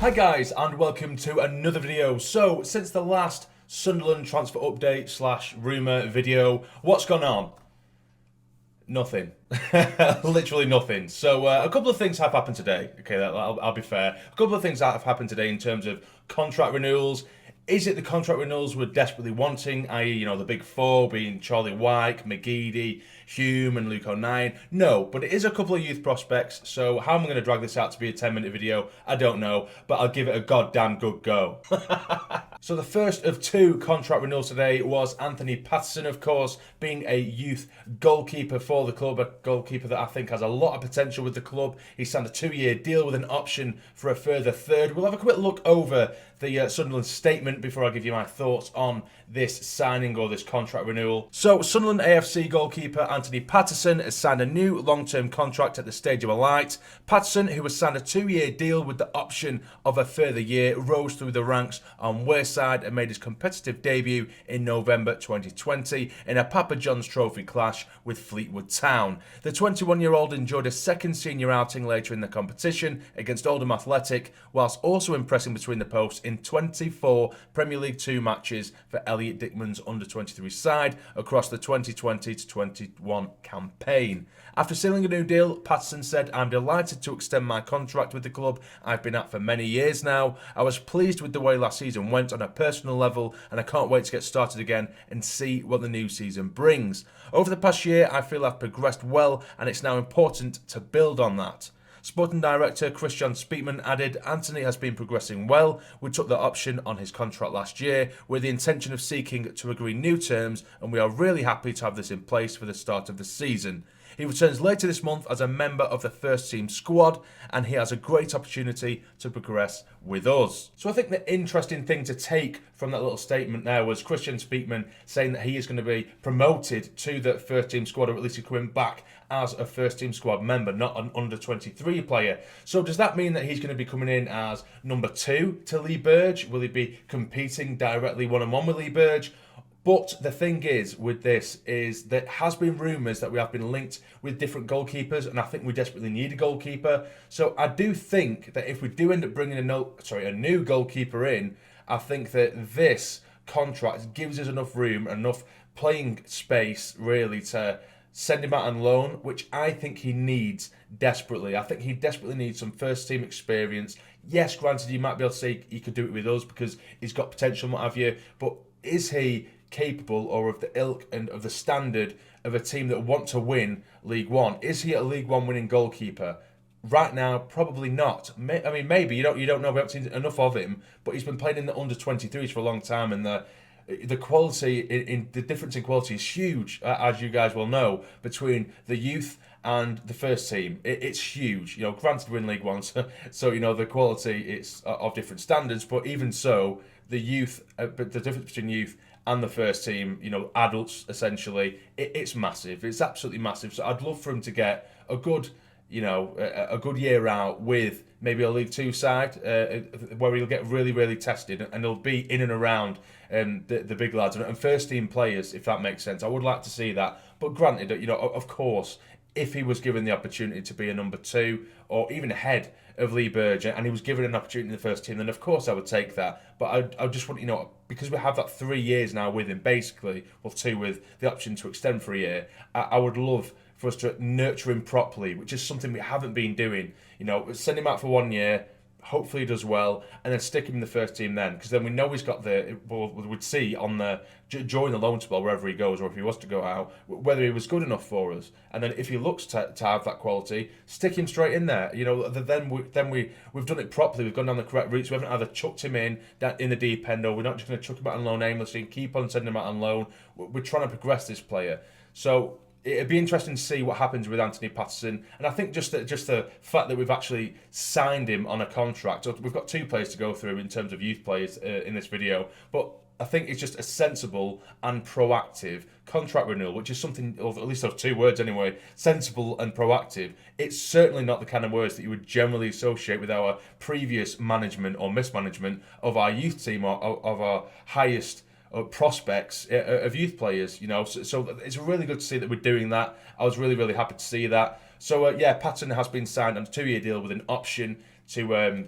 Hi guys, and welcome to another video. So, since the last Sunderland transfer update slash rumour video, what's gone on? Nothing. Literally nothing. So, a couple of things have happened today. Okay, I'll be fair. A couple of things that have happened today in terms of contract renewals. Is it the contract renewals we're desperately wanting, i.e., the big four being Charlie Wyke, McGeady, Hume and Luke O'Nien? No, but it is a couple of youth prospects, so how am I going to drag this out to be a 10-minute video? I don't know, but I'll give it a goddamn good go. So the first of two contract renewals today was Anthony Patterson, of course, being a youth goalkeeper for the club, a goalkeeper that I think has a lot of potential with the club. He signed a 2-year deal with an option for a further third. We'll have a quick look over the Sunderland statement before I give you my thoughts on this signing or this contract renewal. So Sunderland AFC goalkeeper Anthony Patterson has signed a new long-term contract at the Stadium of Light. Patterson, who has signed a 2-year deal with the option of a further year, rose through the ranks on Wearside and made his competitive debut in November 2020 in a Papa John's Trophy clash with Fleetwood Town. The 21-year-old enjoyed a second senior outing later in the competition against Oldham Athletic, whilst also impressing between the posts in 24 Premier League 2 matches for Elliot Dickman's under-23 side across the 2020-21 campaign. After sealing a new deal, Patterson said, "I'm delighted to extend my contract with the club I've been at for many years now. I was pleased with the way last season went on a personal level, and I can't wait to get started again and see what the new season brings. Over the past year, I feel I've progressed well, and it's now important to build on that." Sporting Director Christian Speakman added, "Anthony has been progressing well. We took the option on his contract last year with the intention of seeking to agree new terms, and we are really happy to have this in place for the start of the season. He returns later this month as a member of the first team squad, and he has a great opportunity to progress with us." So I think the interesting thing to take from that little statement there was Christian Speakman saying that he is going to be promoted to the first team squad, or at least he's coming back as a first team squad member, not an under-23 player. So does that mean that he's going to be coming in as number 2 to Lee Burge? Will he be competing directly one-on-one with Lee Burge? But the thing is with this is there has been rumours that we have been linked with different goalkeepers, and I think we desperately need a goalkeeper. So I do think that if we do end up bringing a new goalkeeper in, I think that this contract gives us enough room, enough playing space really to send him out on loan, which I think he needs desperately. I think he desperately needs some first team experience. Yes, granted, you might be able to say he could do it with us because he's got potential and what have you, but is he capable or of the ilk and of the standard of a team that want to win League One? Is he a League One winning goalkeeper? Right now, probably not. I mean, maybe you don't know. We haven't seen enough of him, but he's been playing in the under-23s for a long time, and the quality in the difference in quality is huge, as you guys will know, between the youth and the first team. It's huge. Granted, we're in League One, so the quality is of different standards, but even so, the youth, but the difference between youth and the first team, adults essentially, it's massive. It's absolutely massive. So I'd love for him to get a good, a good year out with maybe a League Two side where he'll get really, really tested, and he'll be in and around the big lads and first team players, if that makes sense. I would like to see that. But granted, of course, if he was given the opportunity to be a number 2 or even ahead of Lee Burge, and he was given an opportunity in the first team, then of course I would take that. But I just want, because we have that 3 years now with him, basically, well, 2 with the option to extend for a year, I would love for us to nurture him properly, which is something we haven't been doing. Send him out for 1 year, hopefully he does well, and then stick him in the first team then, because then we know he's got we'd see on during the loan spell, wherever he goes, or if he was to go out, whether he was good enough for us. And then if he looks to have that quality, stick him straight in there. Then we've done it properly. We've gone down the correct routes. We haven't either chucked him in the deep end, or we're not just going to chuck him out on loan aimlessly and keep on sending him out on loan. We're trying to progress this player. So it'd be interesting to see what happens with Anthony Patterson, and I think just the fact that we've actually signed him on a contract. So we've got 2 players to go through in terms of youth players in this video, but I think it's just a sensible and proactive contract renewal, which is something, or at least those 2 words anyway, sensible and proactive. It's certainly not the kind of words that you would generally associate with our previous management or mismanagement of our youth team or of our highest prospects of youth players, so it's really good to see that we're doing that. I was really, really happy to see that. So Patterson has been signed on a 2-year deal with an option to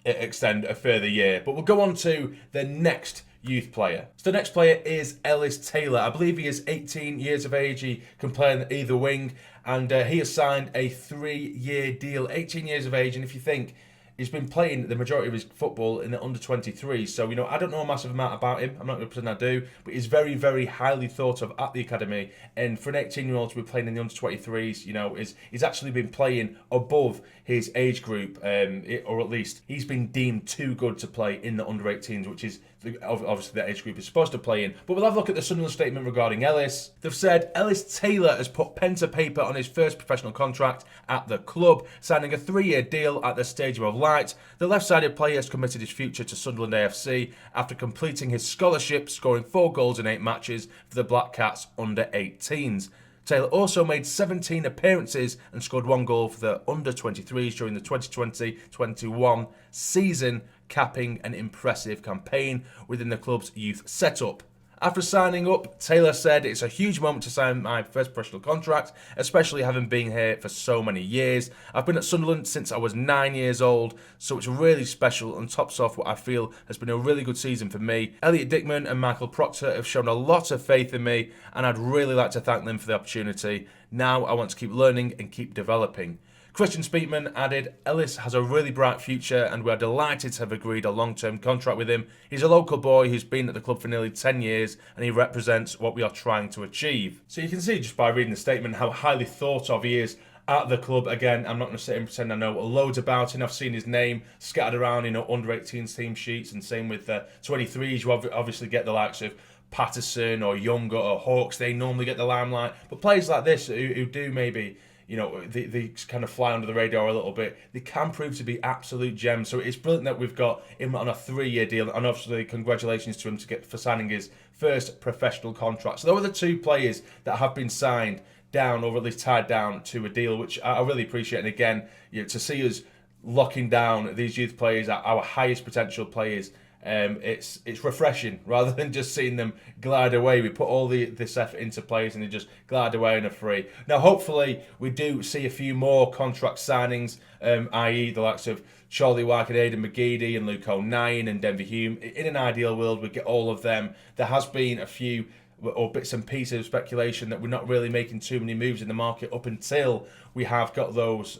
extend a further year. But we'll go on to the next youth player. So the next player is Ellis Taylor. I believe he is 18 years of age. He can play on either wing, and he has signed a 3-year deal. 18 years of age, and if you think, he's been playing the majority of his football in the under-23s. So, you know, I don't know a massive amount about him. I'm not going to pretend I do. But he's very, very highly thought of at the academy. And for an 18-year-old to be playing in the under-23s, you know, he's actually been playing above his age group. Or at least he's been deemed too good to play in the under-18s, which is obviously the age group is supposed to play in. But we'll have a look at the Sunderland statement regarding Ellis. They've said Ellis Taylor has put pen to paper on his first professional contract at the club, signing a 3-year deal at the Stadium of Light. The left-sided player has committed his future to Sunderland AFC after completing his scholarship, scoring 4 goals in 8 matches for the Black Cats under-18s. Taylor also made 17 appearances and scored 1 goal for the under-23s during the 2020-21 season, capping an impressive campaign within the club's youth setup. After signing up, Taylor said, "It's a huge moment to sign my first professional contract, especially having been here for so many years. I've been at Sunderland since I was 9 years old, so it's really special and tops off what I feel has been a really good season for me. Elliot Dickman and Michael Proctor have shown a lot of faith in me, and I'd really like to thank them for the opportunity. Now I want to keep learning and keep developing." Christian Speakman added, "Ellis has a really bright future and we're delighted to have agreed a long-term contract with him. He's a local boy who's been at the club for nearly 10 years and he represents what we are trying to achieve." So you can see just by reading the statement how highly thought of he is at the club. Again, I'm not going to sit and pretend I know loads about him. I've seen his name scattered around, you know, under-18s team sheets, and same with 23s. You obviously get the likes of Patterson or Younger or Hawks. They normally get the limelight. But players like this who do maybe, you know, they kind of fly under the radar a little bit, they can prove to be absolute gems. So it's brilliant that we've got him on a 3-year deal, and obviously congratulations to him for signing his first professional contract. So those are the 2 players that have been signed down, or at least tied down to a deal, which I really appreciate. And again, you know, to see us locking down these youth players, our highest potential players, it's refreshing rather than just seeing them glide away. We put all this effort into players and they just glide away and are free. Now, hopefully, we do see a few more contract signings, i.e. the likes of Charlie Wyke and Aidan McGeady and Luke O'Nien and Denver Hume. In an ideal world, we get all of them. There has been a few or bits and pieces of speculation that we're not really making too many moves in the market up until we have got those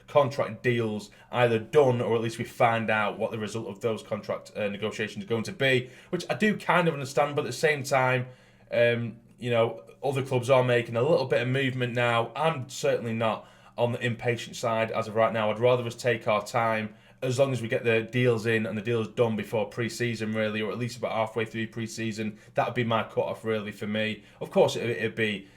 contract deals either done, or at least we find out what the result of those contract negotiations are going to be, which I do kind of understand. But at the same time, you know, other clubs are making a little bit of movement now. I'm certainly not on the impatient side as of right now. I'd rather us take our time, as long as we get the deals in and the deals done before pre-season, really, or at least about halfway through pre-season. That would be my cut-off, really, for me. Of course, it'd be,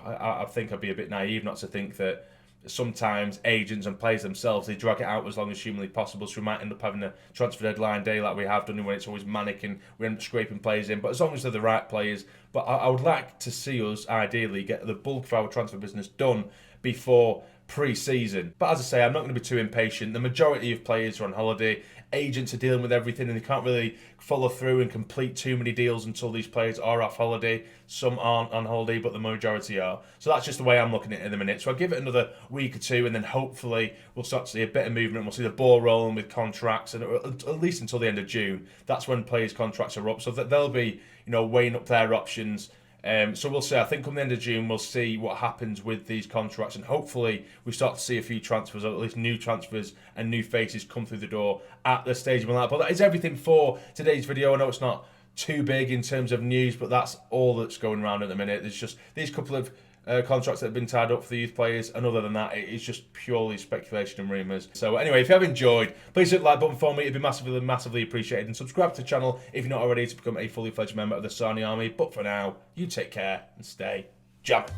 I think I'd be a bit naive not to think that sometimes agents and players themselves, they drag it out as long as humanly possible, so we might end up having a transfer deadline day like we have done when it's always manic and we end up scraping players in. But as long as they're the right players, but I would like to see us, ideally, get the bulk of our transfer business done before pre-season. But as I say, I'm not going to be too impatient. The majority of players are on holiday. Agents are dealing with everything and they can't really follow through and complete too many deals until these players are off holiday. Some aren't on holiday, but the majority are. So that's just the way I'm looking at it in the minute. So I'll give it another week or 2 and then hopefully we'll start to see a bit of movement. We'll see the ball rolling with contracts, and at least until the end of June. That's when players' contracts are up. So that they'll be, you know, weighing up their options. So we'll see. I think come the end of June, we'll see what happens with these contracts, and hopefully we start to see a few transfers, or at least new transfers and new faces come through the door at the Stadium of Light. But that is everything for today's video. I know it's not too big in terms of news, but that's all that's going around at the minute. There's just these couple of contracts that have been tied up for the youth players, and other than that, it's just purely speculation and rumours. So anyway, if you have enjoyed, please hit the like button for me. It'd be massively appreciated, and subscribe to the channel if you're not already to become a fully fledged member of the Sarny Army. But for now, you take care and stay jamming.